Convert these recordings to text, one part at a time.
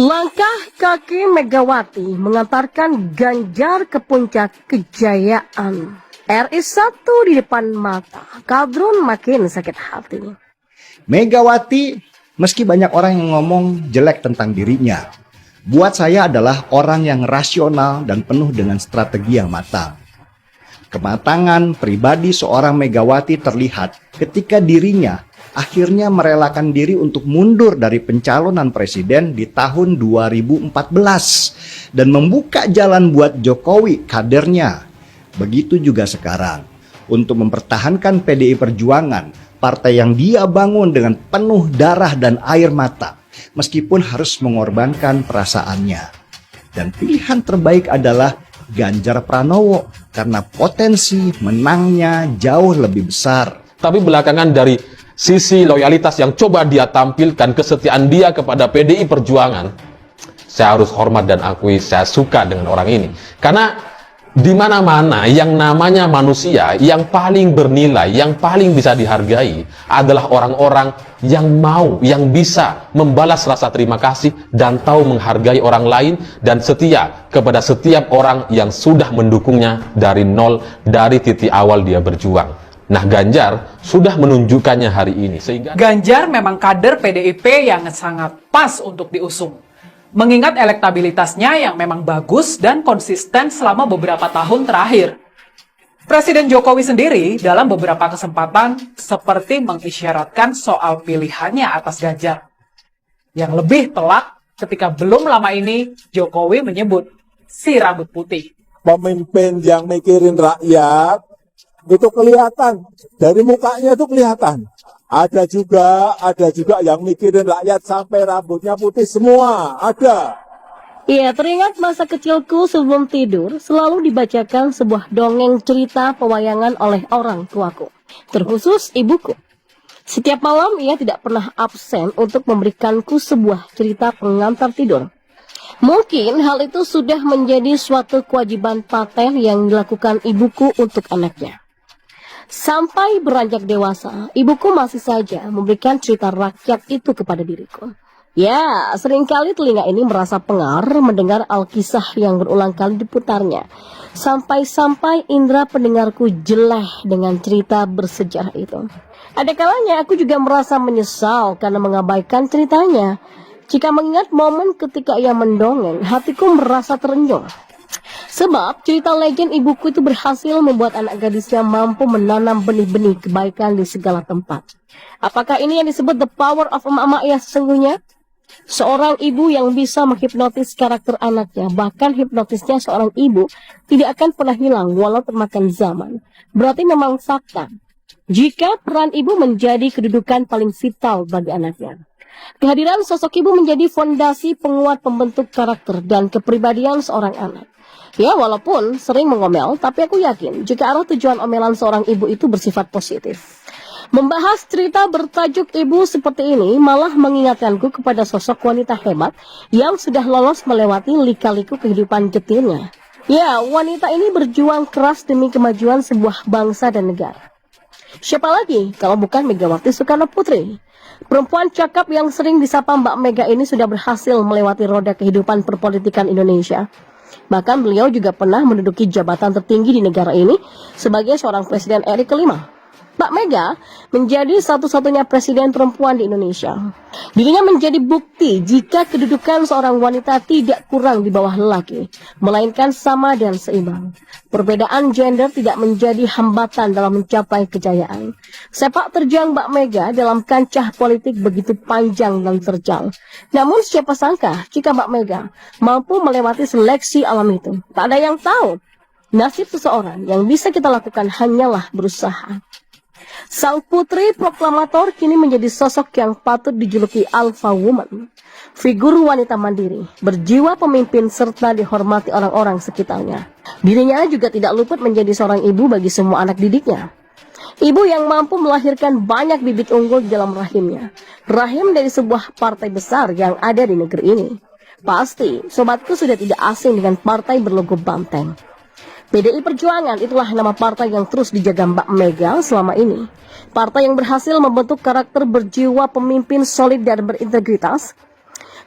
Langkah kaki Megawati mengantarkan Ganjar ke puncak kejayaan. RI1 di depan mata, Kadrun makin sakit hati. Megawati, meski banyak orang yang ngomong jelek tentang dirinya, buat saya adalah orang yang rasional dan penuh dengan strategi yang matang. Kematangan pribadi seorang Megawati terlihat ketika dirinya akhirnya merelakan diri untuk mundur dari pencalonan presiden di tahun 2014 dan membuka jalan buat Jokowi kadernya. Begitu juga sekarang untuk mempertahankan PDI Perjuangan, partai yang dia bangun dengan penuh darah dan air mata, meskipun harus mengorbankan perasaannya. Dan pilihan terbaik adalah Ganjar Pranowo karena potensi menangnya jauh lebih besar. Tapi belakangan dari sisi loyalitas yang coba dia tampilkan, kesetiaan dia kepada PDI Perjuangan, saya harus hormat dan akui saya suka dengan orang ini. Karena di mana-mana yang namanya manusia yang paling bernilai, yang paling bisa dihargai adalah orang-orang yang mau, yang bisa membalas rasa terima kasih dan tahu menghargai orang lain dan setia kepada setiap orang yang sudah mendukungnya dari nol, dari titik awal dia berjuang. Nah, Ganjar sudah menunjukkannya hari ini. Sehingga Ganjar memang kader PDIP yang sangat pas untuk diusung. Mengingat elektabilitasnya yang memang bagus dan konsisten selama beberapa tahun terakhir. Presiden Jokowi sendiri dalam beberapa kesempatan seperti mengisyaratkan soal pilihannya atas Ganjar. Yang lebih telak ketika belum lama ini Jokowi menyebut si rambut putih. Pemimpin yang mikirin rakyat itu kelihatan, dari mukanya itu kelihatan. Ada juga yang mikirin rakyat sampai rambutnya putih semua, ada. Iya, teringat masa kecilku sebelum tidur selalu dibacakan sebuah dongeng cerita pewayangan oleh orang tuaku, terkhusus ibuku. Setiap malam ia tidak pernah absen untuk memberikanku sebuah cerita pengantar tidur. Mungkin hal itu sudah menjadi suatu kewajiban paten yang dilakukan ibuku untuk anaknya. Sampai beranjak dewasa, ibuku masih saja memberikan cerita rakyat itu kepada diriku. Ya, seringkali telinga ini merasa pengar mendengar alkisah yang berulang kali diputarnya. Sampai-sampai indera pendengarku jeleh dengan cerita bersejarah itu. Ada kalanya aku juga merasa menyesal karena mengabaikan ceritanya. Jika mengingat momen ketika ia mendongeng, hatiku merasa terenyuh. Sebab cerita legend ibuku itu berhasil membuat anak gadisnya mampu menanam benih-benih kebaikan di segala tempat. Apakah ini yang disebut the power of emak-emak ya sesungguhnya? Seorang ibu yang bisa menghipnotis karakter anaknya, bahkan hipnotisnya seorang ibu tidak akan pernah hilang walau termakan zaman. Berarti memang fakta jika peran ibu menjadi kedudukan paling vital bagi anaknya. Kehadiran sosok ibu menjadi fondasi penguat pembentuk karakter dan kepribadian seorang anak. Ya, walaupun sering mengomel, tapi aku yakin jika arah tujuan omelan seorang ibu itu bersifat positif. Membahas cerita bertajuk ibu seperti ini malah mengingatkanku kepada sosok wanita hebat yang sudah lolos melewati lika-liku kehidupan getirnya. Ya, wanita ini berjuang keras demi kemajuan sebuah bangsa dan negara. Siapa lagi kalau bukan Megawati Soekarno Putri? Perempuan cakap yang sering disapa Mbak Mega ini sudah berhasil melewati roda kehidupan perpolitikan Indonesia. Bahkan beliau juga pernah menduduki jabatan tertinggi di negara ini sebagai seorang presiden RI kelima. Mbak Mega menjadi satu-satunya presiden perempuan di Indonesia. Dirinya menjadi bukti jika kedudukan seorang wanita tidak kurang di bawah lelaki, melainkan sama dan seimbang. Perbedaan gender tidak menjadi hambatan dalam mencapai kejayaan. Sepak terjang Mbak Mega dalam kancah politik begitu panjang dan terjal. Namun siapa sangka jika Mbak Mega mampu melewati seleksi alam itu. Tak ada yang tahu. Nasib seseorang yang bisa kita lakukan hanyalah berusaha. Sang putri proklamator kini menjadi sosok yang patut dijuluki Alpha Woman. Figur wanita mandiri, berjiwa pemimpin serta dihormati orang-orang sekitarnya. Dirinya juga tidak luput menjadi seorang ibu bagi semua anak didiknya. Ibu yang mampu melahirkan banyak bibit unggul di dalam rahimnya. Rahim dari sebuah partai besar yang ada di negeri ini. Pasti, sobatku sudah tidak asing dengan partai berlogo banteng. PDI Perjuangan itulah nama partai yang terus dijaga Mbak Mega selama ini. Partai yang berhasil membentuk karakter berjiwa pemimpin solid dan berintegritas.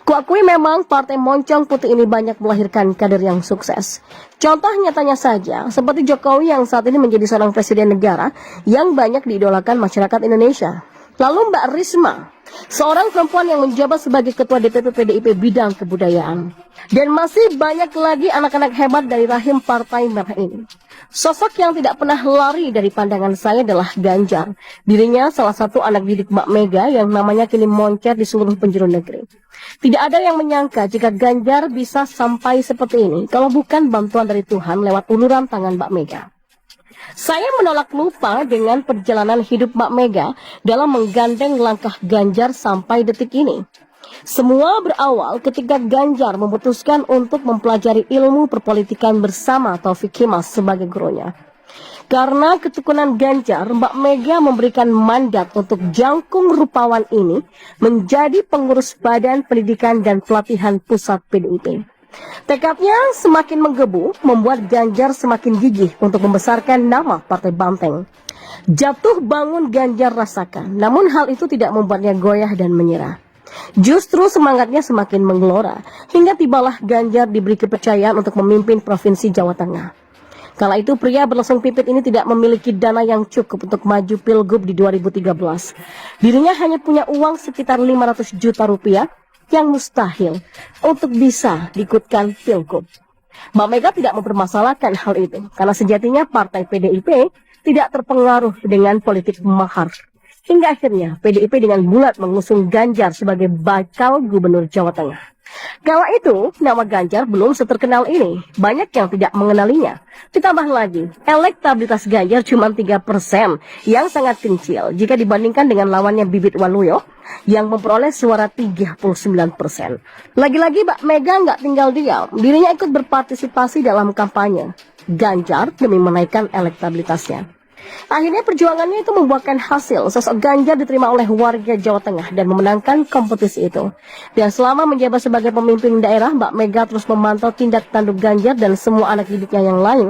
Kuakui memang partai moncong putih ini banyak melahirkan kader yang sukses. Contoh nyatanya saja, seperti Jokowi yang saat ini menjadi seorang presiden negara yang banyak diidolakan masyarakat Indonesia. Lalu Mbak Risma, seorang perempuan yang menjabat sebagai Ketua DPP PDIP bidang kebudayaan. Dan masih banyak lagi anak-anak hebat dari rahim Partai Merah ini. Sosok yang tidak pernah lari dari pandangan saya adalah Ganjar. Dirinya salah satu anak didik Mbak Mega yang namanya kini moncer di seluruh penjuru negeri. Tidak ada yang menyangka jika Ganjar bisa sampai seperti ini kalau bukan bantuan dari Tuhan lewat uluran tangan Mbak Mega. Saya menolak lupa dengan perjalanan hidup Mbak Mega dalam menggandeng langkah Ganjar sampai detik ini. Semua berawal ketika Ganjar memutuskan untuk mempelajari ilmu perpolitikan bersama Taufik Kimas sebagai gurunya. Karena ketekunan Ganjar, Mbak Mega memberikan mandat untuk Jangkung Rupawan ini menjadi pengurus Badan Pendidikan dan Pelatihan Pusat PDIP. Tekadnya semakin menggebu, membuat Ganjar semakin gigih untuk membesarkan nama Partai Banteng. Jatuh bangun Ganjar rasakan, namun hal itu tidak membuatnya goyah dan menyerah. Justru semangatnya semakin menggelora, hingga tibalah Ganjar diberi kepercayaan untuk memimpin Provinsi Jawa Tengah. Kala itu pria berlangsung pipit ini tidak memiliki dana yang cukup untuk maju Pilgub di 2013. Dirinya hanya punya uang sekitar 500 juta rupiah yang mustahil untuk bisa diikutkan Pilgub. Mbak Mega tidak mempermasalahkan hal itu, karena sejatinya Partai PDIP tidak terpengaruh dengan politik mahar. Hingga akhirnya PDIP dengan bulat mengusung Ganjar sebagai bakal gubernur Jawa Tengah. Kala itu, nama Ganjar belum seterkenal ini. Banyak yang tidak mengenalinya. Ditambah lagi, elektabilitas Ganjar cuma 3%, yang sangat kecil jika dibandingkan dengan lawannya Bibit Waluyo yang memperoleh suara 39%. Lagi-lagi Mbak Mega nggak tinggal diam. Dirinya ikut berpartisipasi dalam kampanye Ganjar demi menaikkan elektabilitasnya. Akhirnya perjuangannya itu membuahkan hasil. Sosok Ganjar diterima oleh warga Jawa Tengah dan memenangkan kompetisi itu. Dan selama menjabat sebagai pemimpin daerah, Mbak Mega terus memantau tindak tanduk Ganjar dan semua anak didiknya yang lain.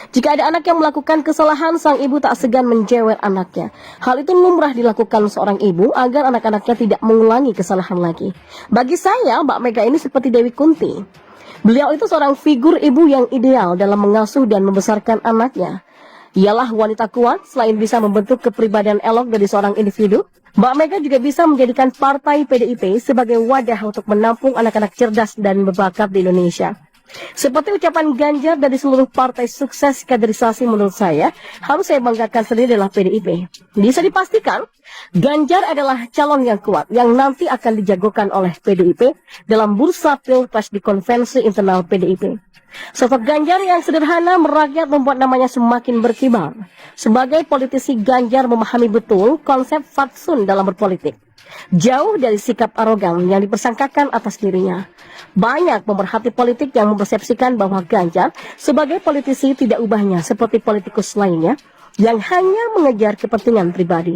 Jika ada anak yang melakukan kesalahan, sang ibu tak segan menjewer anaknya. Hal itu lumrah dilakukan seorang ibu agar anak-anaknya tidak mengulangi kesalahan lagi. Bagi saya, Mbak Mega ini seperti Dewi Kunti. Beliau itu seorang figur ibu yang ideal dalam mengasuh dan membesarkan anaknya. Ialah wanita kuat, selain bisa membentuk kepribadian elok dari seorang individu, Mbak Mega juga bisa menjadikan Partai PDIP sebagai wadah untuk menampung anak-anak cerdas dan berbakat di Indonesia. Seperti ucapan Ganjar dari seluruh partai sukses kaderisasi, menurut saya, harus saya banggakan sendiri adalah PDIP. Bisa dipastikan, Ganjar adalah calon yang kuat yang nanti akan dijagokan oleh PDIP dalam bursa Pilpres di konvensi internal PDIP. Sosok Ganjar yang sederhana merakyat membuat namanya semakin berkibar. Sebagai politisi, Ganjar memahami betul konsep fatsun dalam berpolitik. Jauh dari sikap arogan yang dipersangkakan atas dirinya. Banyak pemerhati politik yang mempersepsikan bahwa Ganjar sebagai politisi tidak ubahnya seperti politikus lainnya yang hanya mengejar kepentingan pribadi.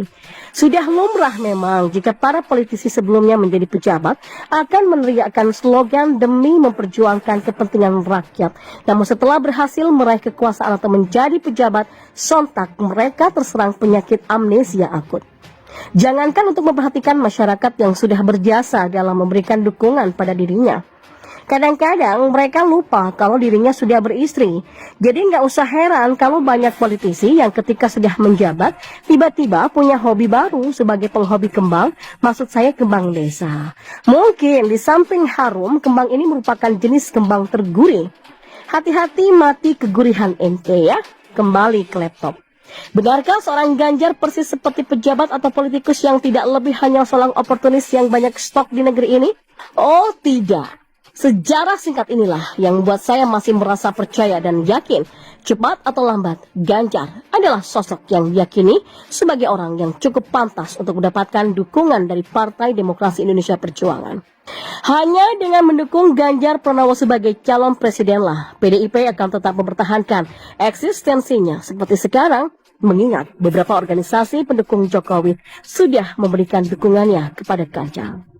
Sudah lumrah memang jika para politisi sebelumnya menjadi pejabat akan meneriakkan slogan demi memperjuangkan kepentingan rakyat. Namun setelah berhasil meraih kekuasaan atau menjadi pejabat, sontak mereka terserang penyakit amnesia akut. Jangankan untuk memperhatikan masyarakat yang sudah berjasa dalam memberikan dukungan pada dirinya. Kadang-kadang mereka lupa kalau dirinya sudah beristri. Jadi nggak usah heran kalau banyak politisi yang ketika sudah menjabat, tiba-tiba punya hobi baru sebagai penghobi kembang, maksud saya kembang desa. Mungkin di samping harum, kembang ini merupakan jenis kembang tergurih. Hati-hati mati kegurihan ente ya, kembali ke laptop. Benarkah seorang Ganjar persis seperti pejabat atau politikus yang tidak lebih hanya seorang oportunis yang banyak stok di negeri ini? Oh tidak. Sejarah singkat inilah yang membuat saya masih merasa percaya dan yakin, cepat atau lambat, Ganjar adalah sosok yang diyakini sebagai orang yang cukup pantas untuk mendapatkan dukungan dari Partai Demokrasi Indonesia Perjuangan. Hanya dengan mendukung Ganjar Pranowo sebagai calon presidenlah, PDIP akan tetap mempertahankan eksistensinya seperti sekarang, mengingat beberapa organisasi pendukung Jokowi sudah memberikan dukungannya kepada Ganjar.